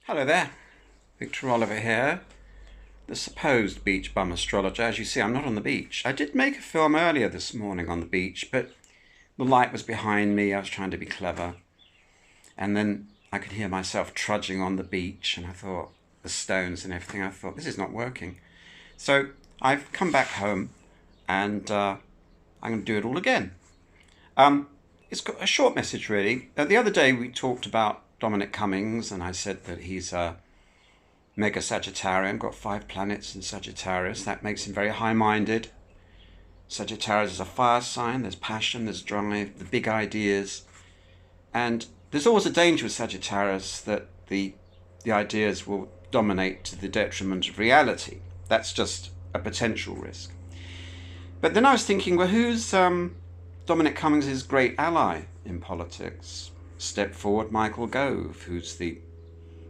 Hello there, Victor Oliver here, the supposed Beach Bum Astrologer. As you see, I'm not on the beach. I did make a film earlier this morning on the beach, but the light was behind me. I was trying to be clever. And then I could hear myself trudging on the beach, and I thought, the stones and everything, I thought, this is not working. So I've come back home, and I'm going to do it all again. It's got a short message, really. The other day we talked about Dominic Cummings, and I said that he's a mega Sagittarian, got 5 planets in Sagittarius. That makes him very high-minded. Sagittarius is a fire sign. There's passion, there's drive, the big ideas. And there's always a danger with Sagittarius that the ideas will dominate to the detriment of reality. That's just a potential risk. But then I was thinking, well, who's Dominic Cummings' great ally in politics? Step forward, Michael Gove, who's the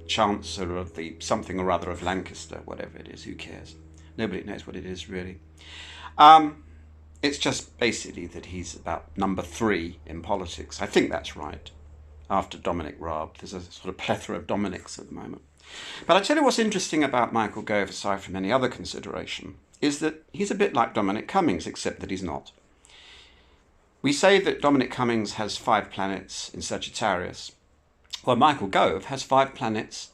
Chancellor of the something or other of Lancaster, whatever it is, who cares? Nobody knows what it is, really. It's just basically that he's about number 3 in politics. I think that's right, after Dominic Raab. There's a sort of plethora of Dominics at the moment. But I tell you what's interesting about Michael Gove, aside from any other consideration, is that he's a bit like Dominic Cummings, except that he's not. We say that Dominic Cummings has 5 planets in Sagittarius. Well, Michael Gove has 5 planets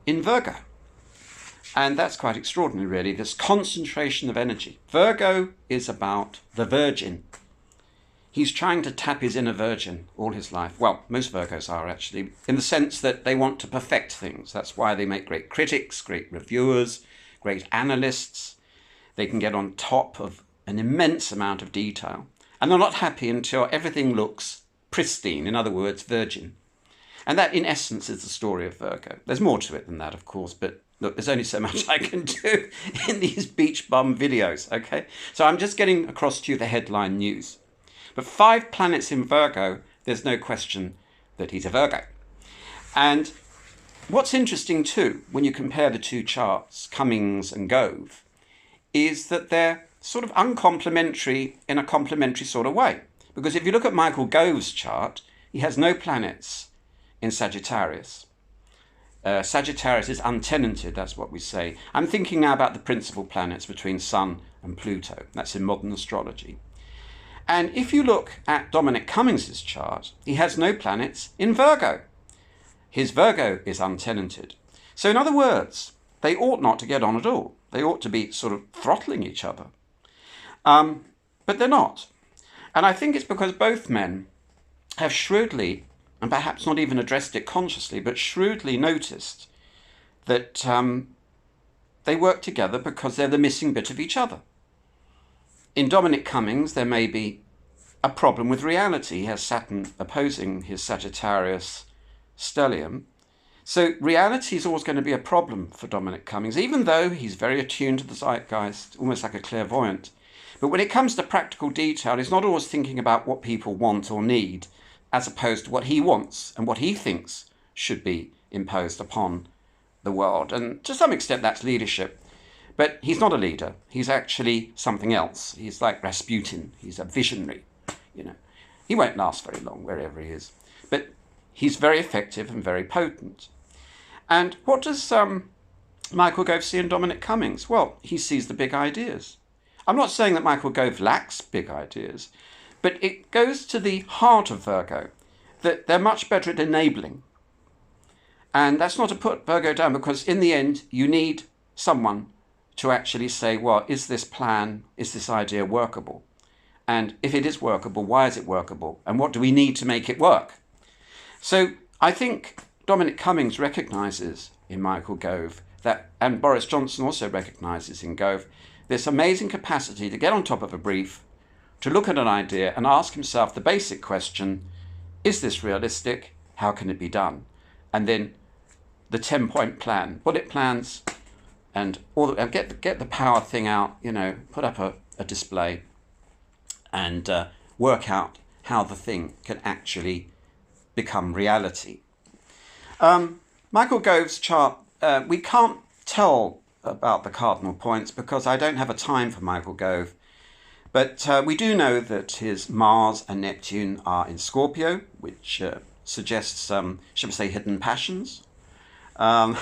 in Virgo. And that's quite extraordinary, really, this concentration of energy. Virgo is about the virgin. He's trying to tap his inner virgin all his life. Well, most Virgos are, actually, in the sense that they want to perfect things. That's why they make great critics, great reviewers, great analysts. They can get on top of an immense amount of detail. And they're not happy until everything looks pristine, in other words, virgin. And that, in essence, is the story of Virgo. There's more to it than that, of course, but look, there's only so much I can do in these beach bum videos, okay? So I'm just getting across to you the headline news. But 5 planets in Virgo, there's no question that he's a Virgo. And what's interesting, too, when you compare the 2 charts, Cummings and Gove, is that they're sort of uncomplimentary in a complementary sort of way. Because if you look at Michael Gove's chart, he has no planets in Sagittarius. Sagittarius is untenanted, that's what we say. I'm thinking now about the principal planets between Sun and Pluto. That's in modern astrology. And if you look at Dominic Cummings' chart, he has no planets in Virgo. His Virgo is untenanted. So in other words, they ought not to get on at all. They ought to be sort of throttling each other. But they're not. And I think it's because both men have shrewdly, and perhaps not even addressed it consciously, but shrewdly noticed that they work together because they're the missing bit of each other. In Dominic Cummings, there may be a problem with reality. He has Saturn opposing his Sagittarius stellium. So reality is always going to be a problem for Dominic Cummings, even though he's very attuned to the zeitgeist, almost like a clairvoyant. But when it comes to practical detail, he's not always thinking about what people want or need, as opposed to what he wants and what he thinks should be imposed upon the world. And to some extent, that's leadership. But he's not a leader. He's actually something else. He's like Rasputin. He's a visionary. He won't last very long wherever he is. But he's very effective and very potent. And what does Michael Gove see in Dominic Cummings? Well, he sees the big ideas. I'm not saying that Michael Gove lacks big ideas, but it goes to the heart of Virgo, that they're much better at enabling. And that's not to put Virgo down, because in the end, you need someone to actually say, well, is this plan, is this idea workable? And if it is workable, why is it workable? And what do we need to make it work? So I think Dominic Cummings recognises in Michael Gove that, and Boris Johnson also recognises in Gove, this amazing capacity to get on top of a brief, to look at an idea and ask himself the basic question, is this realistic? How can it be done? And then the 10-point plan, bullet plans, and get the power thing out, put up a display and work out how the thing can actually become reality. Michael Gove's chart, we can't tell about the cardinal points because I don't have a time for Michael Gove. But we do know that his Mars and Neptune are in Scorpio, which suggests, shall we say, hidden passions. Um,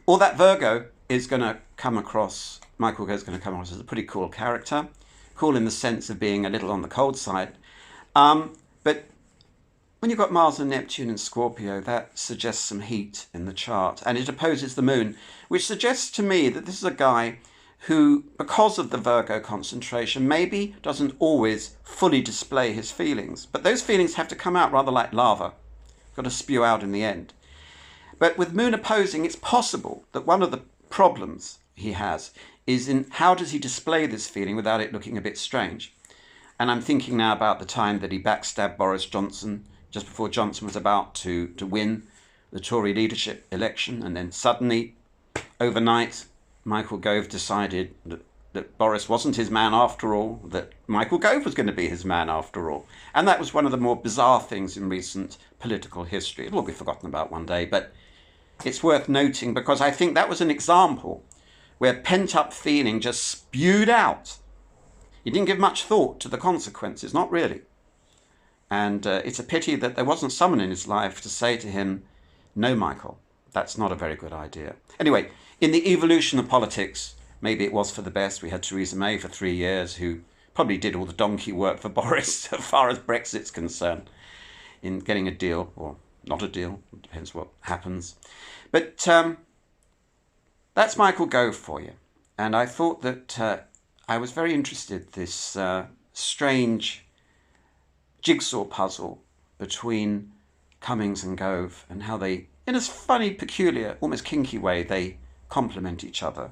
all that Virgo is going to come across, Michael Gove's going to come across as a pretty cool character. Cool in the sense of being a little on the cold side. But when you've got Mars and Neptune in Scorpio, that suggests some heat in the chart. And it opposes the moon, which suggests to me that this is a guy who, because of the Virgo concentration, maybe doesn't always fully display his feelings. But those feelings have to come out rather like lava. Got to spew out in the end. But with moon opposing, it's possible that one of the problems he has is in how does he display this feeling without it looking a bit strange. And I'm thinking now about the time that he backstabbed Boris Johnson just before Johnson was about to win the Tory leadership election. And then suddenly, overnight, Michael Gove decided that Boris wasn't his man after all, that Michael Gove was going to be his man after all. And that was one of the more bizarre things in recent political history. It will be forgotten about one day, but it's worth noting because I think that was an example where pent-up feeling just spewed out. He didn't give much thought to the consequences, not really. And it's a pity that there wasn't someone in his life to say to him, no, Michael, that's not a very good idea. Anyway, in the evolution of politics, maybe it was for the best. We had Theresa May for 3 years, who probably did all the donkey work for Boris as far as Brexit's concerned, in getting a deal, or not a deal, it depends what happens. But that's Michael Gove for you. And I thought that I was very interested, this strange jigsaw puzzle between Cummings and Gove, and how they, in a funny, peculiar, almost kinky way, they complement each other.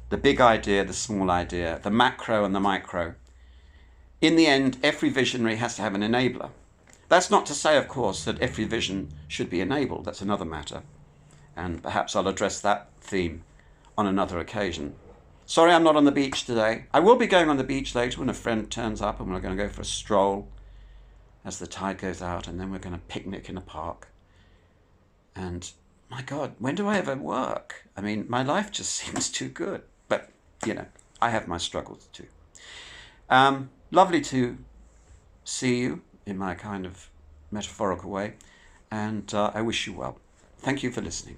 The big idea, the small idea, the macro and the micro. In the end, every visionary has to have an enabler. That's not to say, of course, that every vision should be enabled. That's another matter. And perhaps I'll address that theme on another occasion. Sorry I'm not on the beach today. I will be going on the beach later when a friend turns up and we're going to go for a stroll as the tide goes out, and then we're going to picnic in a park. And my God, when do I ever work? I mean, my life just seems too good. But, you know, I have my struggles too. Lovely to see you in my kind of metaphorical way, and I wish you well. Thank you for listening.